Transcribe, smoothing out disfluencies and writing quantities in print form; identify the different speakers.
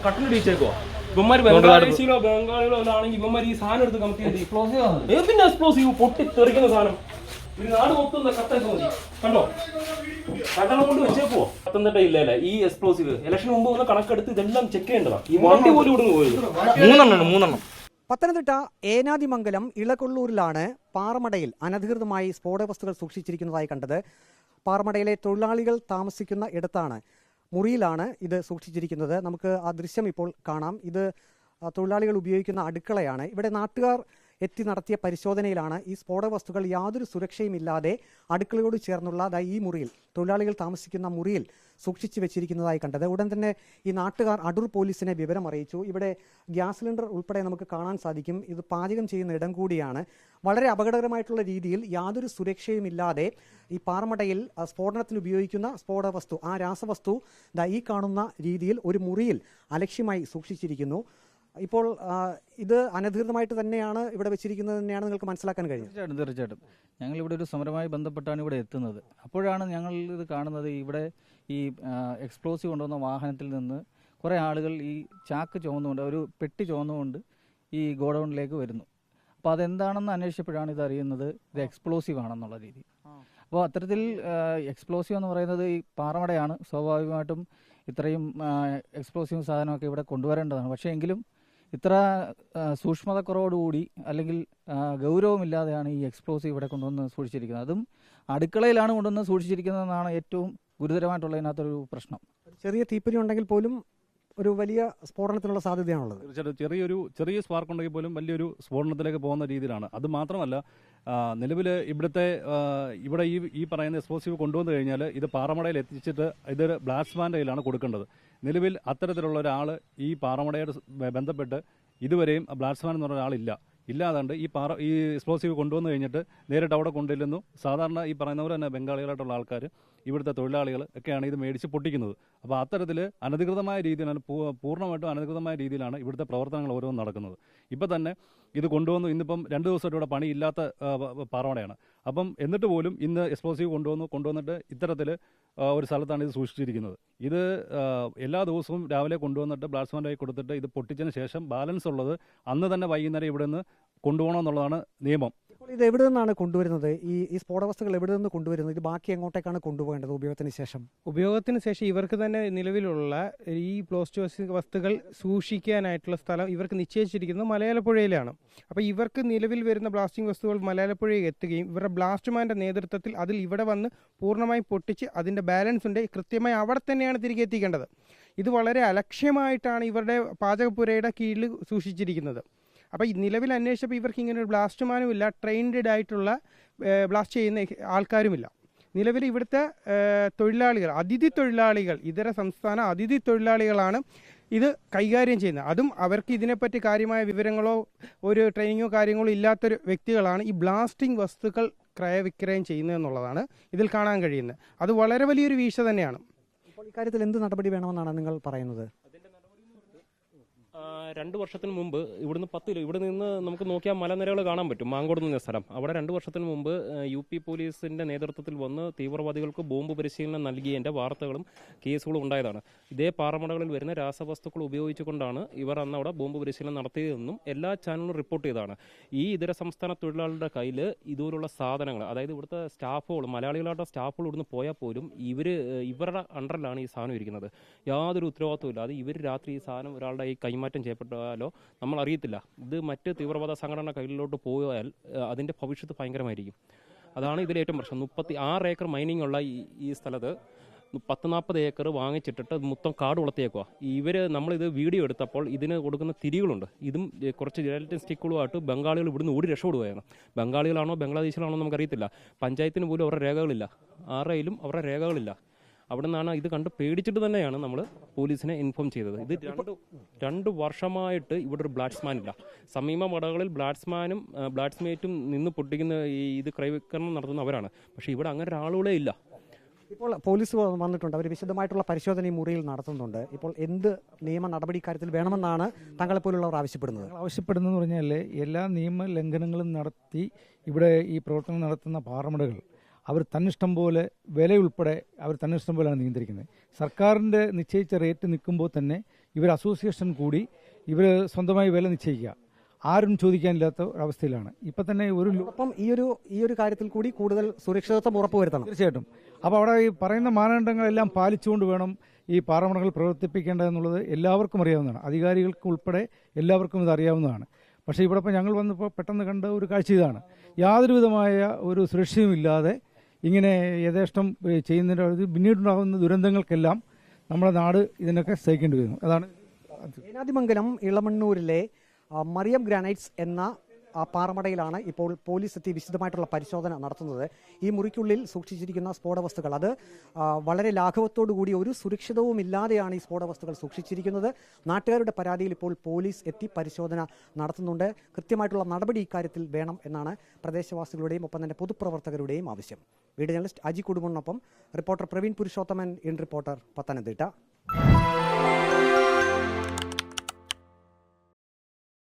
Speaker 1: കട്ടിലിടിച്ചേക്കോ ഇവന്മാര് ബംഗ്ലാദേശിലോ ബംഗാളിലോ ആണെങ്കിൽ ഇവന്മാർ ഈ സാധനം എടുത്ത് കമ്പി പിന്നെ എക്സ്പ്ലോസീവ് പൊട്ടി തെറിക്കുന്ന സാധനം ഈ നാട് മൊത്തം കത്തേക്ക് മതി കണ്ടോ കട്ടണം കൊണ്ട് വെച്ചേക്കോ പത്തനംതിട്ട ഇല്ലല്ലേ ഈ എക്സ്പ്ലോസീവ് ഇലക്ഷൻ മുമ്പ് ഒന്ന് കണക്കെടുത്ത് ഇതെല്ലാം ചെക്ക് ചെയ്യേണ്ടതാണ് ഈ വണ്ടി പോലും ഇവിടുന്ന് പോയത് മൂന്നെണ്ണം.
Speaker 2: പത്തനംതിട്ട ഏനാദിമംഗലം ഇളകൊള്ളൂരിലാണ് പാറമടയിൽ അനധികൃതമായി സ്ഫോടക വസ്തുക്കൾ സൂക്ഷിച്ചിരിക്കുന്നതായി കണ്ടത്. പാറമടയിലെ തൊഴിലാളികൾ താമസിക്കുന്ന ഇടത്താണ്, മുറിയിലാണ് ഇത് സൂക്ഷിച്ചിരിക്കുന്നത്. നമുക്ക് ആ ദൃശ്യം ഇപ്പോൾ കാണാം. ഇത് തൊഴിലാളികൾ ഉപയോഗിക്കുന്ന അടുക്കളയാണ്. ഇവിടെ നാട്ടുകാർ എത്തി നടത്തിയ പരിശോധനയിലാണ് ഈ സ്ഫോടക വസ്തുക്കൾ യാതൊരു സുരക്ഷയും ഇല്ലാതെ അടുക്കളയോട് ചേർന്നുള്ള ഈ മുറിയിൽ, തൊഴിലാളികൾ താമസിക്കുന്ന മുറിയിൽ സൂക്ഷിച്ചു വെച്ചിരിക്കുന്നതായി കണ്ടത്. ഉടൻ തന്നെ ഈ നാട്ടുകാർ അടൂർ പോലീസിനെ വിവരം അറിയിച്ചു. ഇവിടെ ഗ്യാസ് സിലിണ്ടർ ഉൾപ്പെടെ നമുക്ക് കാണാൻ സാധിക്കും. ഇത് പാചകം ചെയ്യുന്ന ഇടം കൂടിയാണ്. വളരെ അപകടകരമായിട്ടുള്ള രീതിയിൽ യാതൊരു സുരക്ഷയും ഇല്ലാതെ ഈ പാറമടയിൽ സ്ഫോടനത്തിന് ഉപയോഗിക്കുന്ന സ്ഫോടക വസ്തു, ആ രാസവസ്തു ഈ കാണുന്ന രീതിയിൽ ഒരു മുറിയിൽ അലക്ഷ്യമായി സൂക്ഷിച്ചിരിക്കുന്നു. ഇപ്പോൾ ഇത് അനധികൃതമായിട്ട് തന്നെയാണ് ഇവിടെ വെച്ചിരിക്കുന്നത് തന്നെയാണ് നിങ്ങൾക്ക് മനസ്സിലാക്കാൻ കഴിയും.
Speaker 3: തീർച്ചയായിട്ടും ഞങ്ങൾ ഇവിടെ ഒരു സമരവുമായി ബന്ധപ്പെട്ടാണ് ഇവിടെ എത്തുന്നത്. അപ്പോഴാണ് ഞങ്ങൾ ഇത് കാണുന്നത്. ഇവിടെ ഈ എക്സ്പ്ലോസീവ് കൊണ്ടുവന്ന വാഹനത്തിൽ നിന്ന് കുറേ ആളുകൾ ഈ ചാക്ക് ചുമന്നുകൊണ്ട്, ഒരു പെട്ടി ചുമന്നുകൊണ്ട് ഈ ഗോഡൗണിലേക്ക് വരുന്നു. അപ്പോൾ അതെന്താണെന്ന് അന്വേഷിച്ചപ്പോഴാണ് ഇത് അറിയുന്നത് ഇത് എക്സ്പ്ലോസീവ് ആണെന്നുള്ള രീതി. അപ്പോൾ അത്തരത്തിൽ എക്സ്പ്ലോസീവ് എന്ന് പറയുന്നത് ഈ പാറമടയാണ്. സ്വാഭാവികമായിട്ടും ഇത്രയും എക്സ്പ്ലോസീവ് സാധനമൊക്കെ ഇവിടെ കൊണ്ടുവരേണ്ടതാണ്. പക്ഷേ എങ്കിലും ഇത്ര സൂക്ഷ്മതക്കുറവോടുകൂടി അല്ലെങ്കിൽ ഗൗരവമില്ലാതെയാണ് ഈ എക്സ്പ്ലോസീവ് ഇവിടെ കൊണ്ടുവന്ന് സൂക്ഷിച്ചിരിക്കുന്നത്. അതും അടുക്കളയിലാണ് കൊണ്ടുവന്ന് സൂക്ഷിച്ചിരിക്കുന്നതെന്നാണ് ഏറ്റവും ഗുരുതരമായിട്ടുള്ള ഇതിനകത്തൊരു പ്രശ്നം.
Speaker 2: ചെറിയ തീപ്പൊരി ഉണ്ടെങ്കിൽ പോലും ഒരു വലിയ സ്ഫോടനത്തിനുള്ള സാധ്യതയാണുള്ളത്.
Speaker 4: തീർച്ചയായിട്ടും ചെറിയ സ്പാർക്ക് ഉണ്ടെങ്കിൽ പോലും വലിയൊരു സ്ഫോടനത്തിലേക്ക് പോകുന്ന രീതിയിലാണ്. അത് മാത്രമല്ല, നിലവിൽ ഇവിടെ ഈ പറയുന്ന എക്സ്പ്ലോസീവ് കൊണ്ടുവന്നു കഴിഞ്ഞാൽ ഇത് പാറമടയിൽ എത്തിച്ചിട്ട് ഇതൊരു ബ്ലാസ്റ്റ്മാൻ്റെ കയ്യിലാണ് കൊടുക്കേണ്ടത്. നിലവിൽ അത്തരത്തിലുള്ള ഒരാൾ ഈ പാറമടയോട് ബന്ധപ്പെട്ട് ഇതുവരെയും ബ്ലാസ്റ്റ്മാൻ എന്ന് പറഞ്ഞ ഒരാളില്ല. ഇല്ലാതാണ്ട് ഈ എക്സ്പ്ലോസീവ് കൊണ്ടുവന്നു കഴിഞ്ഞിട്ട് നേരിട്ട് അവിടെ കൊണ്ടുവരുന്നു. സാധാരണ ഈ പറയുന്ന പോലെ തന്നെ ബംഗാളികളായിട്ടുള്ള ആൾക്കാർ, ഇവിടുത്തെ തൊഴിലാളികൾ ഒക്കെയാണ് ഇത് മേടിച്ച് പൊട്ടിക്കുന്നത്. അപ്പോൾ അത്തരത്തിൽ അനധികൃതമായ രീതിയിലാണ്, പൂർണ്ണമായിട്ടും അനധികൃതമായ രീതിയിലാണ് ഇവിടുത്തെ പ്രവർത്തനങ്ങൾ ഓരോന്നും നടക്കുന്നത്. ഇപ്പം തന്നെ ഇത് കൊണ്ടുവന്നു. ഇന്നിപ്പം 2 ദിവസമായിട്ട് ഇവിടെ പണിയില്ലാത്ത പാറമടയാണ്. അപ്പം എന്നിട്ട് പോലും ഇന്ന് എക്സ്പ്ലോസീവ് കൊണ്ടുവന്നിട്ട് ഇത്തരത്തിൽ ഒരു സ്ഥലത്താണ് ഇത് സൂക്ഷിച്ചിരിക്കുന്നത്. ഇത് എല്ലാ ദിവസവും രാവിലെ കൊണ്ടുവന്നിട്ട് ബ്ലാസ്റ്റ്മാൻ്റെ കൊടുത്തിട്ട് ഇത് പൊട്ടിച്ചതിന് ശേഷം ബാലൻസ് ഉള്ളത് അന്ന് തന്നെ വൈകുന്നേരം ഇവിടെ നിന്ന് കൊണ്ടുപോകണമെന്നുള്ളതാണ് നിയമം.
Speaker 2: ഇത് എവിടെ നിന്നാണ് കൊണ്ടുവരുന്നത്? ഈ സ്ഫോടക വസ്തുക്കൾ എവിടെ നിന്ന് കൊണ്ടുവരുന്നത്? ഇത് ബാക്കി എങ്ങോട്ടേക്കാണ് കൊണ്ടുപോകേണ്ടത് ഉപയോഗത്തിന് ശേഷം?
Speaker 5: ഇവർക്ക് തന്നെ നിലവിലുള്ള ഈ പ്ലാസ്റ്റിക് വസ്തുക്കൾ സൂക്ഷിക്കാനായിട്ടുള്ള സ്ഥലം ഇവർക്ക് നിശ്ചയിച്ചിരിക്കുന്നത് മലയാലപ്പുഴയിലാണ്. അപ്പോൾ ഇവർക്ക് നിലവിൽ വരുന്ന ബ്ലാസ്റ്റിംഗ് വസ്തുക്കൾ മലയാലപ്പുഴയിൽ എത്തുകയും ഇവരുടെ ബ്ലാസ്റ്റ്മാൻ്റെ നേതൃത്വത്തിൽ അതിൽ ഇവിടെ വന്ന് പൂർണ്ണമായും പൊട്ടിച്ച് അതിൻ്റെ ബാലൻസ് ഉണ്ട് കൃത്യമായി അവിടെ തന്നെയാണ് തിരികെ എത്തിക്കേണ്ടത്. ഇത് വളരെ അലക്ഷ്യമായിട്ടാണ് ഇവരുടെ പാചകപ്പുരയുടെ കീഴിൽ സൂക്ഷിച്ചിരിക്കുന്നത്. അപ്പോൾ ഈ നിലവിൽ അന്വേഷിച്ചപ്പോൾ ഇവർക്ക് ഇങ്ങനെ ഒരു ബ്ലാസ്റ്റ്മാനുമില്ല, ട്രെയിൻഡ് ആയിട്ടുള്ള ബ്ലാസ്റ്റ് ചെയ്യുന്ന ആൾക്കാരുമില്ല. നിലവിൽ ഇവിടുത്തെ അതിഥി തൊഴിലാളികൾ, ഇതര സംസ്ഥാന അതിഥി തൊഴിലാളികളാണ് ഇത് കൈകാര്യം ചെയ്യുന്നത്. അതും അവർക്ക് ഇതിനെപ്പറ്റി കാര്യമായ വിവരങ്ങളോ ഒരു ട്രെയിനിങ്ങോ കാര്യങ്ങളോ ഇല്ലാത്തൊരു വ്യക്തികളാണ് ഈ ബ്ലാസ്റ്റിംഗ് വസ്തുക്കൾ ക്രയവിക്രയം ചെയ്യുന്നതെന്നുള്ളതാണ് ഇതിൽ കാണാൻ കഴിയുന്നത്. അത് വളരെ വലിയൊരു വീഴ്ച തന്നെയാണ്.
Speaker 2: ഇപ്പോൾ ഇക്കാര്യത്തിൽ എന്ത് നടപടി വേണമെന്നാണ് നിങ്ങൾ പറയുന്നത്?
Speaker 1: 2 വർഷത്തിന് മുമ്പ് ഇവിടെ നിന്ന് നമുക്ക് നോക്കിയാൽ മലനിരകൾ കാണാൻ പറ്റും. മാങ്കോട് എന്ന സ്ഥലം, അവിടെ 2 വർഷത്തിന് മുമ്പ് UP പോലീസിന്റെ നേതൃത്വത്തിൽ വന്ന് തീവ്രവാദികൾക്ക് ബോംബ് പരിശീലനം നൽകിയതിന്റെ വാർത്തകളും കേസുകളും ഉണ്ടായതാണ്. ഇതേ പാറമടകളിൽ വരുന്ന രാസവസ്തുക്കൾ ഉപയോഗിച്ചുകൊണ്ടാണ് ഇവർ അന്ന് അവിടെ ബോംബ് പരിശീലനം നടത്തിയതെന്നും എല്ലാ ചാനലും റിപ്പോർട്ട് ചെയ്തതാണ്. ഈ ഇതര സംസ്ഥാന തൊഴിലാളികളുടെ കയ്യിൽ ഇതുപോലുള്ള സാധനങ്ങൾ, അതായത് ഇവിടുത്തെ സ്റ്റാഫുകൾ, മലയാളികളുടെ സ്റ്റാഫുകൾ ഇവിടുന്ന് പോയാൽ പോലും ഇവരുടെ അണ്ടറിലാണ് ഈ സാധനം ഇരിക്കുന്നത്. യാതൊരു ഉത്തരവാദിത്വം ഇല്ലാതെ ഇവർ രാത്രി ഈ സാധനം ഒരാളുടെ ഈ കൈമാറ്റം ചെയ്യപ്പെട്ടാലോ നമ്മൾ അറിയത്തില്ല. ഇത് മറ്റ് തീവ്രവാദ സംഘടന കയ്യിലോട്ട് പോയാൽ അതിൻ്റെ ഭവിഷ്യത്ത് ഭയങ്കരമായിരിക്കും. അതാണ് ഇതിലേറ്റവും പ്രശ്നം. 36 ഏക്കർ മൈനിങ് ഉള്ള ഈ സ്ഥലത്ത് 10-40 ഏക്കർ വാങ്ങിച്ചിട്ടിട്ട് മൊത്തം കാട് വളർത്തിയേക്കുക. നമ്മളിത് വീഡിയോ എടുത്തപ്പോൾ ഇതിന് കൊടുക്കുന്ന തിരികളുണ്ട്. ഇതും കുറച്ച് ജലറ്റിൻ സ്റ്റിക്കുകളുമായിട്ട് ബംഗാളികൾ ഇവിടുന്ന് ഓടി രക്ഷപ്പെടുകയാണ്. ബംഗാളികളാണോ ബംഗ്ലാദേശിലാണോ നമുക്കറിയത്തില്ല. പഞ്ചായത്തിന് പോലും അവരുടെ രേഖകളില്ല, ആരുടെയിലും അവരുടെ രേഖകളില്ല. അവിടെ നിന്നാണ് ഇത് കണ്ട് പേടിച്ചിട്ട് തന്നെയാണ് നമ്മൾ പോലീസിനെ ഇൻഫോം ചെയ്തത്. ഇത് 2 വർഷമായിട്ട് ഇവിടെ ഒരു ബ്ലാസ്റ്റ്മാൻ ഇല്ല. സമീപ മടകളിൽ ബ്ലാസ്റ്റ്മേറ്റും നിന്ന് പൊട്ടിക്കുന്ന ഇത് ക്രയവിക്രമണം നടത്തുന്നവരാണ്. പക്ഷേ ഇവിടെ അങ്ങനെ ഒരാളുകളേ ഇല്ല.
Speaker 2: ഇപ്പോൾ പോലീസ് വന്നിട്ടുണ്ട്, അവർ വിശദമായിട്ടുള്ള പരിശോധന ഈ മുറിയിൽ നടത്തുന്നുണ്ട്. ഇപ്പോൾ എന്ത് നിയമ നടപടി കാര്യത്തിൽ വേണമെന്നാണ് താങ്കളെപ്പോലുള്ളവർ
Speaker 3: ആവശ്യപ്പെടുന്നതെന്ന് പറഞ്ഞാൽ എല്ലാ നിയമ ലംഘനങ്ങളും നടത്തി ഇവിടെ ഈ പ്രവർത്തനം നടത്തുന്ന പാറമടകൾ അവർ തന്നിഷ്ടം പോലെ വിലയുൾപ്പെടെ അവർ തന്നിഷ്ടം പോലെയാണ് നിയന്ത്രിക്കുന്നത്. സർക്കാരിൻ്റെ നിശ്ചയിച്ച റേറ്റ് നിൽക്കുമ്പോൾ തന്നെ
Speaker 6: ഇവർ അസോസിയേഷൻ കൂടി ഇവർ സ്വന്തമായി വില നിശ്ചയിക്കുക, ആരും ചോദിക്കാനില്ലാത്ത അവസ്ഥയിലാണ് ഇപ്പം തന്നെ.
Speaker 2: അപ്പം ഈ ഒരു കാര്യത്തിൽ കൂടി കൂടുതൽ സുരക്ഷിതത്വം ഉറപ്പുവരുത്തണം.
Speaker 6: തീർച്ചയായിട്ടും. അപ്പോൾ അവിടെ ഈ പറയുന്ന മാനദണ്ഡങ്ങളെല്ലാം പാലിച്ചുകൊണ്ട് വേണം ഈ പാറമടകൾ പ്രവർത്തിപ്പിക്കേണ്ടതെന്നുള്ളത് എല്ലാവർക്കും അറിയാവുന്നതാണ്, അധികാരികൾക്ക് ഉൾപ്പെടെ എല്ലാവർക്കും ഇത് അറിയാവുന്നതാണ്. പക്ഷേ ഇവിടെ ഇപ്പോൾ ഞങ്ങൾ വന്നപ്പോൾ പെട്ടെന്ന് കണ്ട ഒരു കാഴ്ച ഇതാണ്. യാതൊരു വിധമായ ഒരു സുരക്ഷയുമില്ലാതെ ഇങ്ങനെ യഥേഷ്ടം ചെയ്യുന്നതിൻ്റെ പിന്നീടുണ്ടാകുന്ന ദുരന്തങ്ങൾക്കെല്ലാം നമ്മുടെ നാട് ഇതിനൊക്കെ സഹിക്കേണ്ടി വരുന്നു. അതാണ്
Speaker 2: ഏനാദിമംഗലം ഇളമണ്ണൂരിലെ മറിയം ഗ്രാനൈറ്റ്സ് എന്ന പാറമടയിലാണ് ഇപ്പോൾ പോലീസ് എത്തി വിശദമായിട്ടുള്ള പരിശോധന നടത്തുന്നത്. ഈ മുറിക്കുള്ളിൽ സൂക്ഷിച്ചിരിക്കുന്ന സ്ഫോടവസ്തുക്കൾ അത് വളരെ ലാഘവത്തോടു കൂടി ഒരു സുരക്ഷിതവും ഇല്ലാതെയാണ് ഈ സ്ഫോടവസ്തുക്കൾ സൂക്ഷിച്ചിരിക്കുന്നത്. നാട്ടുകാരുടെ പരാതിയിൽ ഇപ്പോൾ പോലീസ് എത്തി പരിശോധന നടത്തുന്നുണ്ട്. കൃത്യമായിട്ടുള്ള നടപടി ഇക്കാര്യത്തിൽ വേണം എന്നാണ് പ്രദേശവാസികളുടെയും ഒപ്പം തന്നെ പൊതുപ്രവർത്തകരുടെയും ആവശ്യം. വീഡിയോ ജേർണലിസ്റ്റ് അജി കുടുംബനൊപ്പം reporter Praveen Purushothaman, in reporter, Pathanamthitta.